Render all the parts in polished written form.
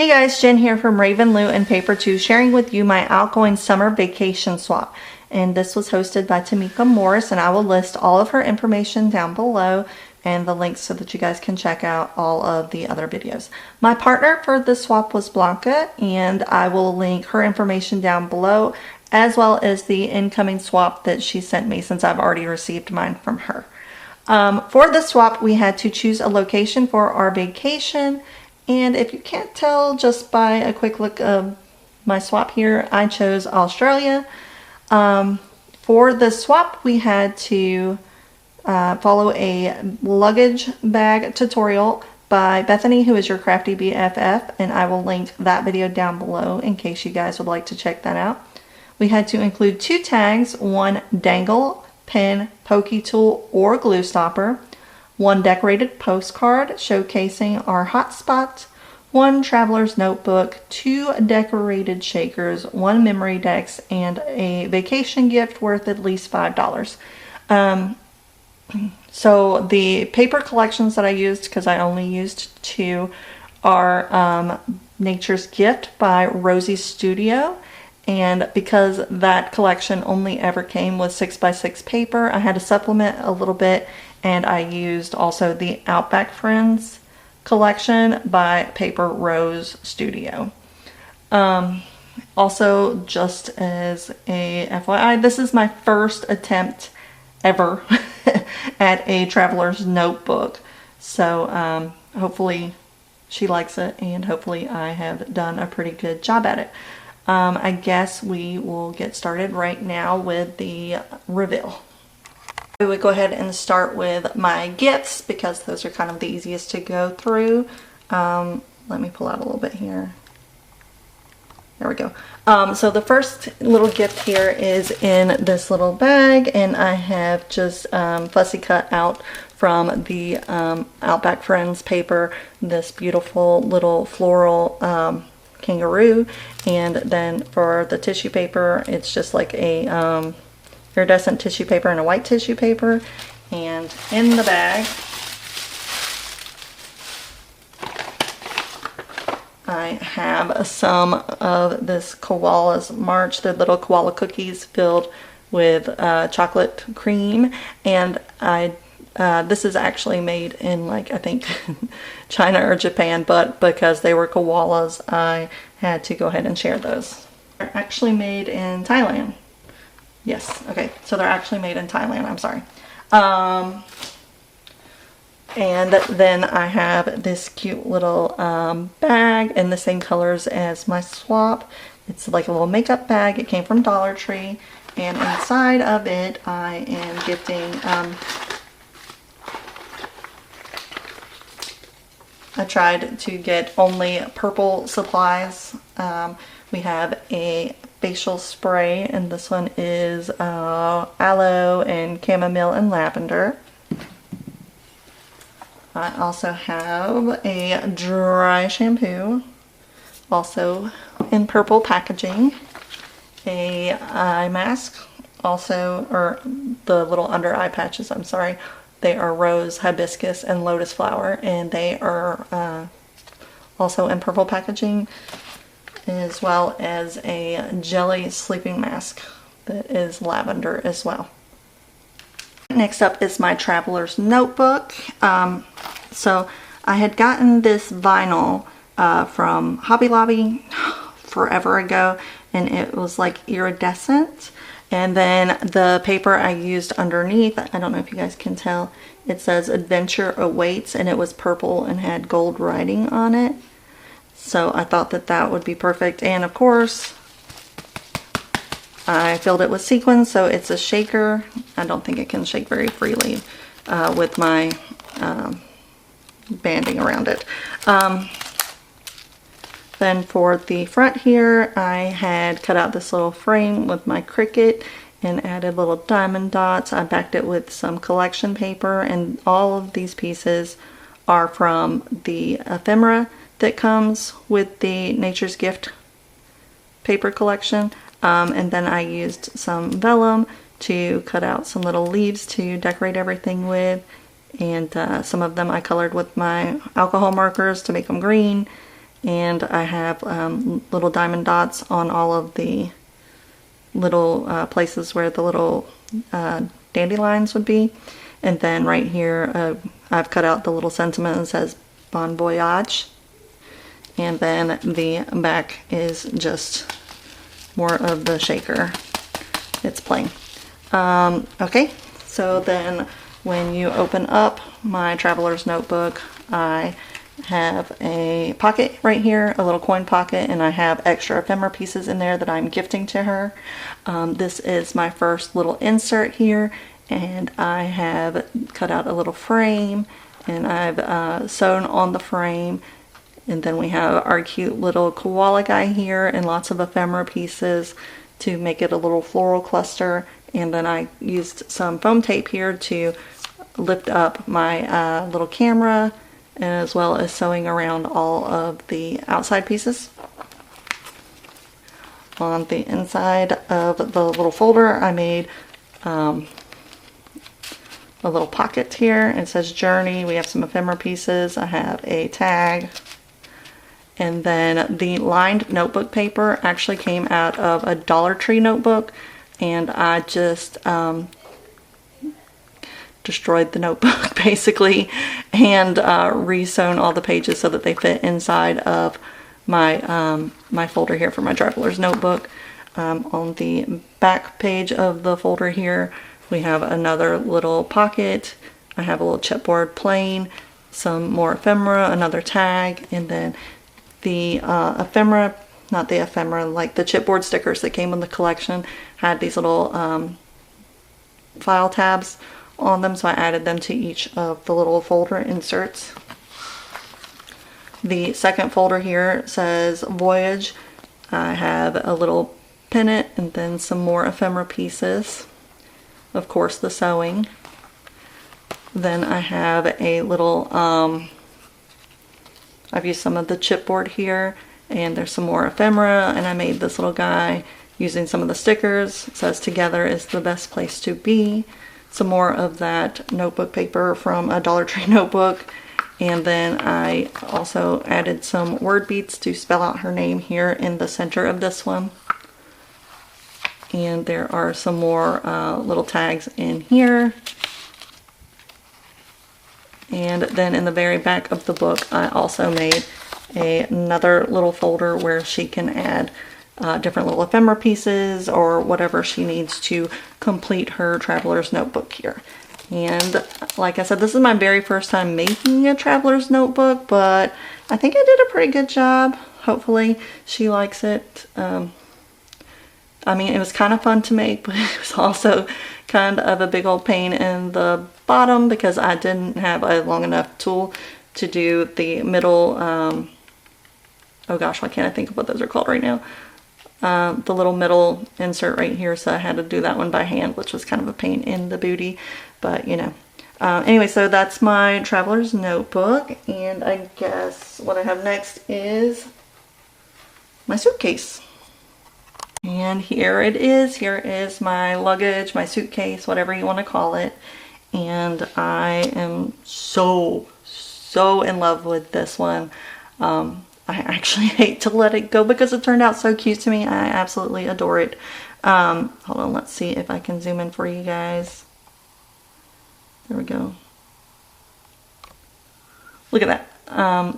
Hey guys, Jen here from Raven Loot and Paper 2, sharing with you my outgoing summer vacation swap. And this was hosted by Tamika Morris, and I will list all of her information down below and the links so that you guys can check out all of the other videos. My partner for this swap was Blanca, and I will link her information down below, as well as the incoming swap that she sent me since I've already received mine from her. For the swap, we had to choose a location for our vacation. And if you can't tell just by a quick look of my swap here, I chose Australia. For the swap, we had to follow a luggage bag tutorial by Bethany, who is your crafty BFF, and I will link that video down below in case you guys would like to check that out. We had to include 2 tags, 1 dangle, pin, pokey tool, or glue stopper, 1 decorated postcard showcasing our hotspot, 1 traveler's notebook, 2 decorated shakers, 1 memory decks, and a vacation gift worth at least $5. So the paper collections that I used, because I only used 2, are Nature's Gift by Rosie Studio. And because that collection only ever came with 6x6 paper, I had to supplement a little bit, and I used also the Outback Friends collection by Paper Rose Studio. Also, just as a FYI, this is my first attempt ever at a traveler's notebook. So hopefully she likes it, and hopefully I have done a pretty good job at it. I guess we will get started right now with the reveal. We would go ahead and start with my gifts because those are kind of the easiest to go through. Let me pull out a little bit here. There we go. So the first little gift here is in this little bag, and I have just fussy cut out from the Outback Friends paper this beautiful little floral kangaroo, and then for the tissue paper it's just like a iridescent tissue paper and a white tissue paper. And in the bag I have some of this Koala's March. They're little koala cookies filled with chocolate cream, and this is actually made in, like, I think China or Japan, but because they were koalas, I had to go ahead and share those. They're actually made in Thailand. Yes, okay, so they're actually made in Thailand, I'm sorry. And then I have this cute little bag in the same colors as my swap. It's like a little makeup bag. It came from Dollar Tree, and inside of it I am gifting I tried to get only purple supplies. We have a facial spray, and this one is aloe and chamomile and lavender. I also have a dry shampoo, also in purple packaging. A eye mask, also, or the little under eye patches, I'm sorry. They are rose, hibiscus, and lotus flower, and they are also in purple packaging, as well as a jelly sleeping mask that is lavender as well. Next up is my traveler's notebook. So I had gotten this vinyl from Hobby Lobby forever ago, and it was like iridescent. And then the paper I used underneath, I don't know if you guys can tell, it says Adventure Awaits, and it was purple and had gold writing on it. So I thought that that would be perfect. And of course, I filled it with sequins, so it's a shaker. I don't think it can shake very freely with my banding around it. Then for the front here, I had cut out this little frame with my Cricut and added little diamond dots. I backed it with some collection paper, and all of these pieces are from the ephemera that comes with the Nature's Gift paper collection. And then I used some vellum to cut out some little leaves to decorate everything with, and some of them I colored with my alcohol markers to make them green. and I have little diamond dots on all of the little places where the little dandelions would be. And then right here I've cut out the little sentiment that says Bon Voyage. And then the back is just more of the shaker. It's plain. Okay, so then when you open up my traveler's notebook, I have a pocket right here, a little coin pocket, and I have extra ephemera pieces in there that I'm gifting to her. This is my first little insert here, and I have cut out a little frame, and I've sewn on the frame. And then we have our cute little koala guy here and lots of ephemera pieces to make it a little floral cluster. And then I used some foam tape here to lift up my little camera, as well as sewing around all of the outside pieces. On the inside of the little folder, I made a little pocket here. It says Journey. We have some ephemera pieces. I have a tag. And then the lined notebook paper actually came out of a Dollar Tree notebook, and I just destroyed the notebook basically, and re-sewn all the pages so that they fit inside of my my folder here for my traveler's notebook. On the back page of the folder here, we have another little pocket. I have a little chipboard plain, some more ephemera, another tag, and then the ephemera, not the ephemera, like the chipboard stickers that came in the collection had these little file tabs on them, so I added them to each of the little folder inserts. The second folder here says Voyage. I have a little pennant and then some more ephemera pieces. Of course, the sewing. Then I have a little I've used some of the chipboard here, and there's some more ephemera, and I made this little guy using some of the stickers. It says Together is the best place to be. Some more of that notebook paper from a Dollar Tree notebook, and then I also added some word beads to spell out her name here in the center of this one. And there are some more little tags in here. And then in the very back of the book, I also made another little folder where she can add different little ephemera pieces or whatever she needs to complete her traveler's notebook here. And like I said, this is my very first time making a traveler's notebook, but I think I did a pretty good job. Hopefully she likes it. I mean, it was kind of fun to make, but it was also kind of a big old pain in the bottom because I didn't have a long enough tool to do the middle, oh gosh, why can't I think of what those are called right now? The little middle insert right here, so I had to do that one by hand, which was kind of a pain in the booty, but you know. Anyway, so that's my traveler's notebook, and I guess what I have next is my suitcase. And here it is. Here is my luggage, my suitcase, whatever you want to call it. And I am so in love with this one. I actually hate to let it go because it turned out so cute to me. I absolutely adore it. Hold on, let's see if I can zoom in for you guys. There we go. Look at that.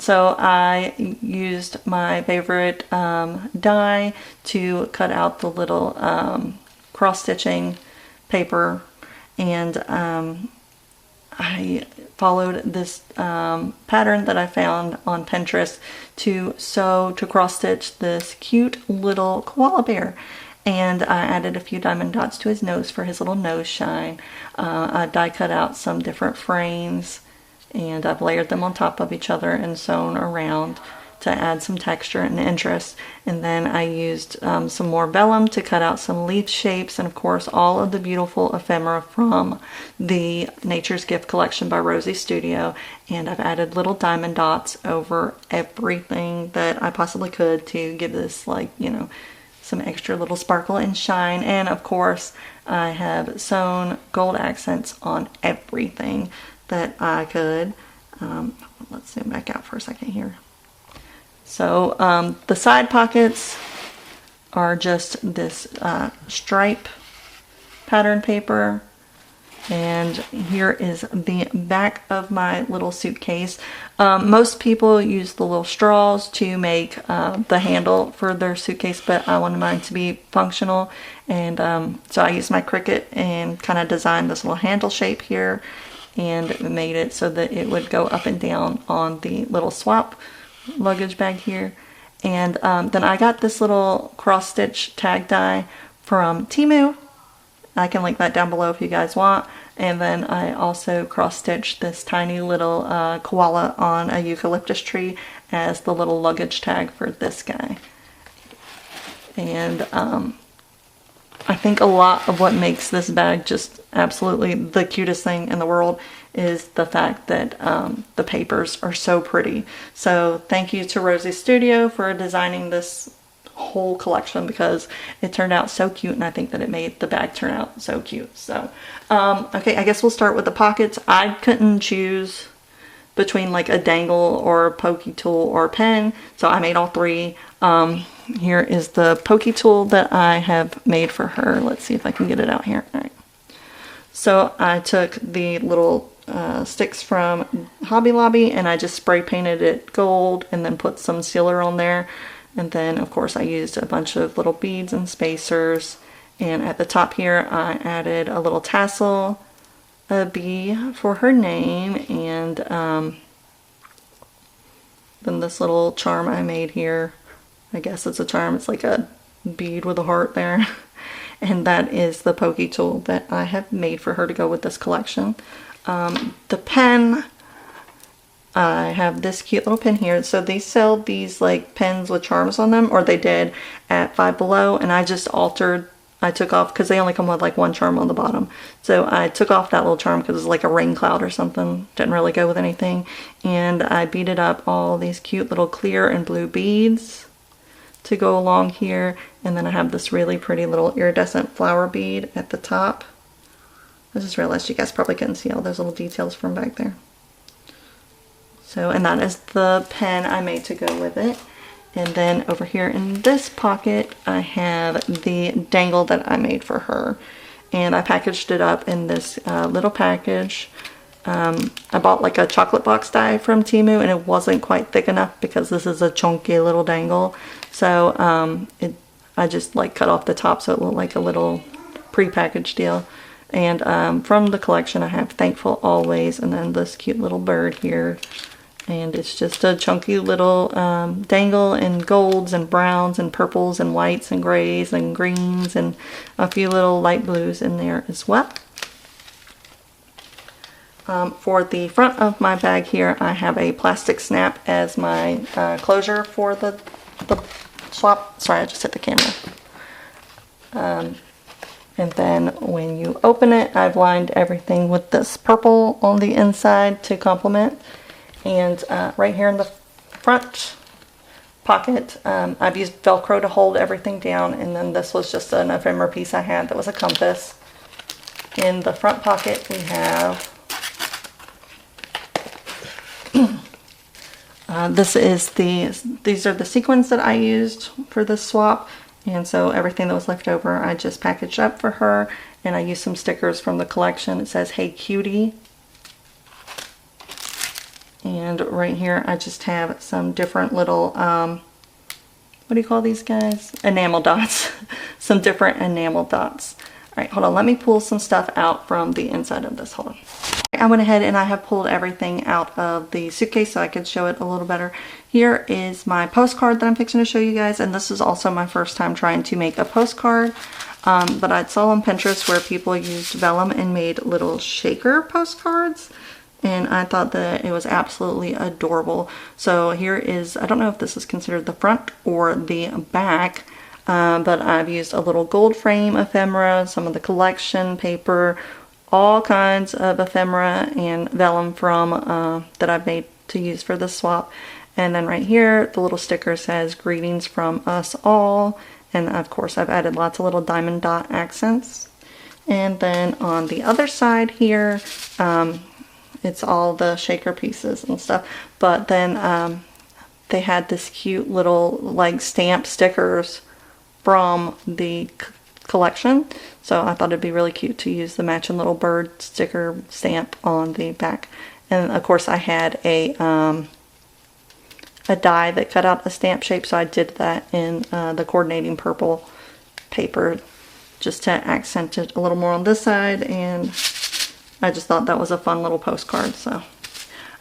So I used my favorite die to cut out the little cross-stitching paper, and I followed this pattern that I found on Pinterest to cross-stitch this cute little koala bear. And I added a few diamond dots to his nose for his little nose shine. I die cut out some different frames, and I've layered them on top of each other and sewn around to add some texture and interest. And then I used some more vellum to cut out some leaf shapes, and of course all of the beautiful ephemera from the Nature's Gift collection by Rosie Studio. And I've added little diamond dots over everything that I possibly could to give this, like, you know, some extra little sparkle and shine. And of course I have sewn gold accents on everything that I could. Let's zoom back out for a second here. So the side pockets are just this stripe pattern paper. And here is the back of my little suitcase. Most people use the little straws to make the handle for their suitcase, but I wanted mine to be functional. And so I used my Cricut and kind of designed this little handle shape here and made it so that it would go up and down on the little swap luggage bag here. And then I got this little cross stitch tag die from Temu. I can link that down below if you guys want. And then I also cross-stitched this tiny little koala on a eucalyptus tree as the little luggage tag for this guy. And I think a lot of what makes this bag just absolutely the cutest thing in the world is the fact that the papers are so pretty. So thank you to Rosie Studio for designing this whole collection, because it turned out so cute, and I think that it made the bag turn out so cute. So okay, I guess we'll start with the pockets. I couldn't choose between like a dangle or a pokey tool or a pen, so I made all three. Here is the pokey tool that I have made for her. Let's see if I can get it out here. All right, so I took the little sticks from Hobby Lobby and I just spray painted it gold and then put some sealer on there. And then, of course, I used a bunch of little beads and spacers. And at the top here, I added a little tassel, a bee for her name, and then this little charm I made here. I guess it's a charm. It's like a bead with a heart there. And that is the pokey tool that I have made for her to go with this collection. The pen, I have this cute little pen here. So they sell these like pens with charms on them, or they did at Five Below, and I just altered, I took off, because they only come with like one charm on the bottom. So I took off that little charm because it's like a rain cloud or something. Didn't really go with anything. And I beaded up all these cute little clear and blue beads to go along here. And then I have this really pretty little iridescent flower bead at the top. I just realized you guys probably couldn't see all those little details from back there. So, and that is the pen I made to go with it. And then over here in this pocket, I have the dangle that I made for her. And I packaged it up in this little package. I bought like a chocolate box die from Temu, and it wasn't quite thick enough because this is a chunky little dangle. So I just like cut off the top so it looked like a little pre-packaged deal. And from the collection, I have Thankful Always, and then this cute little bird here. And it's just a chunky little dangle in golds and browns and purples and whites and grays and greens and a few little light blues in there as well. For the front of my bag here, I have a plastic snap as my closure for the swap. Sorry, I just hit the camera. And then when you open it, I've lined everything with this purple on the inside to complement. And right here in the front pocket, I've used Velcro to hold everything down. And then this was just an ephemera piece I had that was a compass. In the front pocket, we have these are the sequins that I used for this swap. And so everything that was left over, I just packaged up for her. And I used some stickers from the collection. It says, "Hey Cutie." And right here, I just have some different little, what do you call these guys? Enamel dots. Some different enamel dots. All right, hold on. Let me pull some stuff out from the inside of this. Hold on. I went ahead and I have pulled everything out of the suitcase so I could show it a little better. Here is my postcard that I'm fixing to show you guys. And this is also my first time trying to make a postcard. But I saw on Pinterest where people used vellum and made little shaker postcards. And I thought that it was absolutely adorable. So here is, I don't know if this is considered the front or the back, but I've used a little gold frame ephemera, some of the collection paper, all kinds of ephemera and vellum from that I've made to use for this swap. And then right here, the little sticker says, "Greetings from us all." And of course, I've added lots of little diamond dot accents. And then on the other side here, it's all the shaker pieces and stuff. But then they had this cute little like stamp stickers from the collection. So I thought it'd be really cute to use the matching little bird sticker stamp on the back. And of course I had a die that cut out a stamp shape, so I did that in the coordinating purple paper just to accent it a little more on this side, and I just thought that was a fun little postcard. So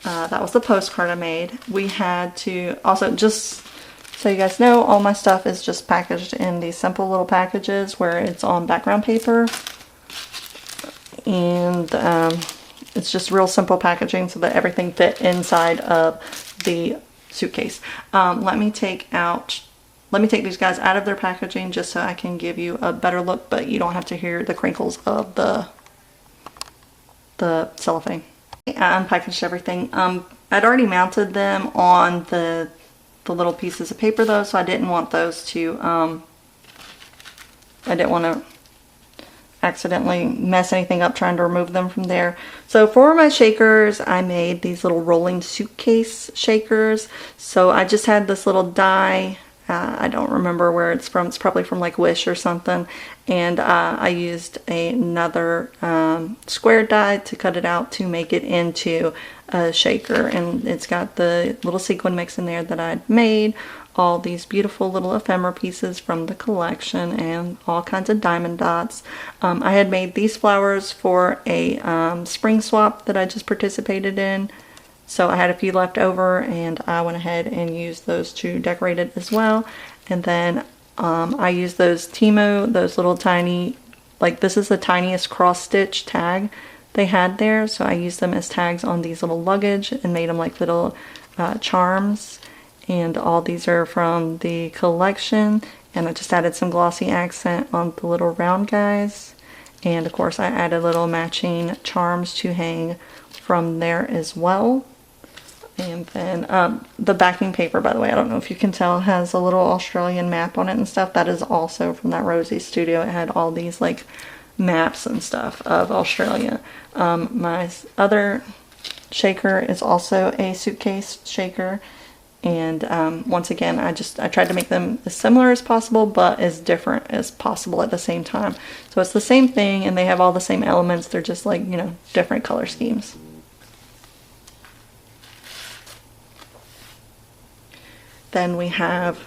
that was the postcard I made. We had to also, just so you guys know, all my stuff is just packaged in these simple little packages where it's on background paper, and it's just real simple packaging so that everything fit inside of the suitcase. Let me take these guys out of their packaging just so I can give you a better look, but you don't have to hear the crinkles of the cellophane. I unpackaged everything. I'd already mounted them on the little pieces of paper though, so I didn't want those to, I didn't want to accidentally mess anything up trying to remove them from there. So for my shakers, I made these little rolling suitcase shakers. So I just had this little die. I don't remember where it's from. It's probably from like Wish or something. And I used another square die to cut it out to make it into a shaker. And it's got the little sequin mix in there that I'd made. All these beautiful little ephemera pieces from the collection and all kinds of diamond dots. I had made these flowers for a spring swap that I just participated in. So I had a few left over and I went ahead and used those to decorate it as well. And then I used those Temu, those little tiny, like this is the tiniest cross stitch tag they had there. So I used them as tags on these little luggage and made them like little charms. And all these are from the collection. And I just added some glossy accent on the little round guys. And of course I added little matching charms to hang from there as well. And then the backing paper, by the way, I don't know if you can tell, has a little Australian map on it and stuff. That is also from that Rosie studio. It had all these like maps and stuff of Australia. My other shaker is also a suitcase shaker. And once again, I tried to make them as similar as possible, but as different as possible at the same time. So it's the same thing, and they have all the same elements. They're just like, you know, different color schemes. Then we have,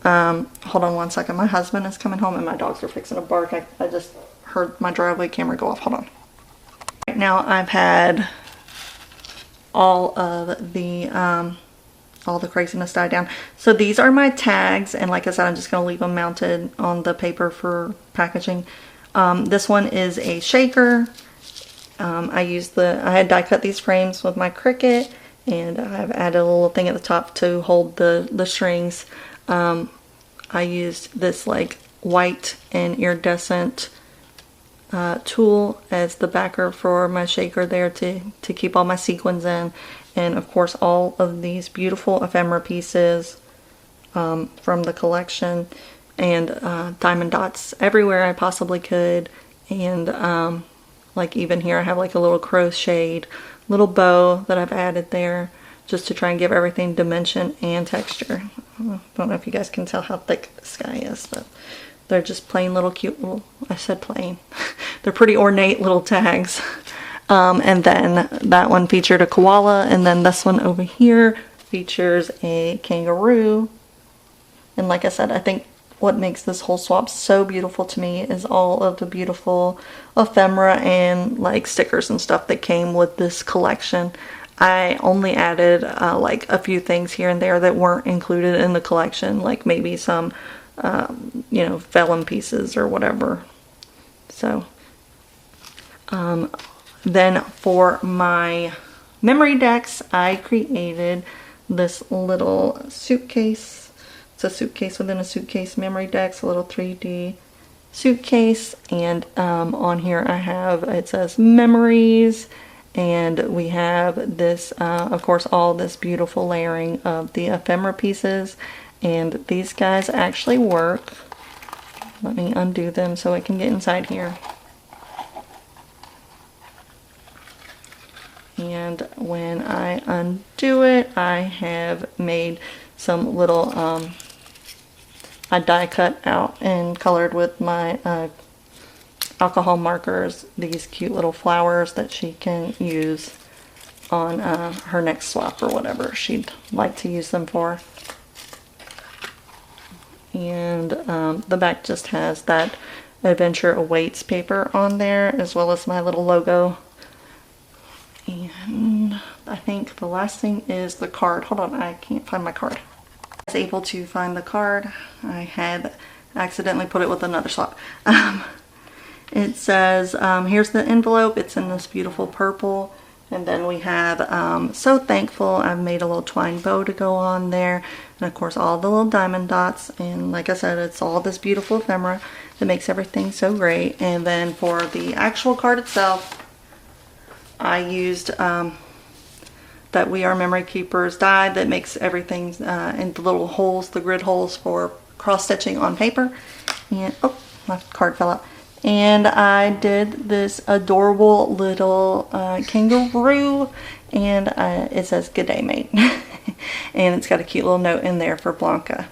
hold on one second. My husband is coming home and my dogs are fixing to bark. I just heard my driveway camera go off. Hold on. Right now I've had all of the craziness die down. So these are my tags, and like I said, I'm just going to leave them mounted on the paper for packaging. This one is a shaker. I had die cut these frames with my Cricut, and I've added a little thing at the top to hold the strings. I used this like white and iridescent tool as the backer for my shaker there to keep all my sequins in. And of course all of these beautiful ephemera pieces from the collection, and diamond dots everywhere I possibly could. And like even here I have like a little crocheted little bow that I've added there just to try and give everything dimension and texture. I don't know if you guys can tell how thick this guy is, but they're just plain little cute little, I said plain, they're pretty ornate little tags. And then that one featured a koala, and then this one over here features a kangaroo. And like I said, I think what makes this whole swap so beautiful to me is all of the beautiful ephemera and like stickers and stuff that came with this collection. I only added like a few things here and there that weren't included in the collection, like maybe some you know, vellum pieces or whatever. So then for my memory decks, I created this little suitcase. It's a suitcase within a suitcase memory decks, a little 3D suitcase. And on here I have, it says memories, and we have this, of course, all this beautiful layering of the ephemera pieces. And these guys actually work. Let me undo them so I can get inside here. And when I undo it, I have made some little, I die cut out and colored with my alcohol markers these cute little flowers that she can use on her next swap or whatever she'd like to use them for. And the back just has that Adventure Awaits paper on there, as well as my little logo. And I think the last thing is the card. Hold on, I can't find my card. I was able to find the card. I had accidentally put it with another swap. It says, here's the envelope. It's in this beautiful purple. And then we have, so thankful. I've made a little twine bow to go on there. And of course, all the little diamond dots. And like I said, it's all this beautiful ephemera that makes everything so great. And then for the actual card itself, I used that We Are Memory Keepers die that makes everything in the little holes, the grid holes for cross stitching on paper. And, oh, my card fell out. And I did this adorable little kangaroo, and it says "Good day, mate." And it's got a cute little note in there for Blanca.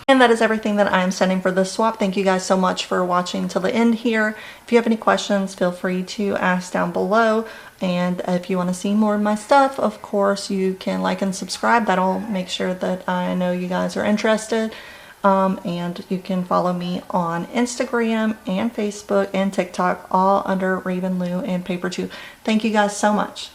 And that is everything that I'm sending for this swap. Thank you guys so much for watching till the end here. If you have any questions, feel free to ask down below. And if you want to see more of my stuff, of course, you can like and subscribe. That'll make sure that I know you guys are interested. And you can follow me on Instagram and Facebook and TikTok, all under Raven Lou and Paper 2. Thank you guys so much.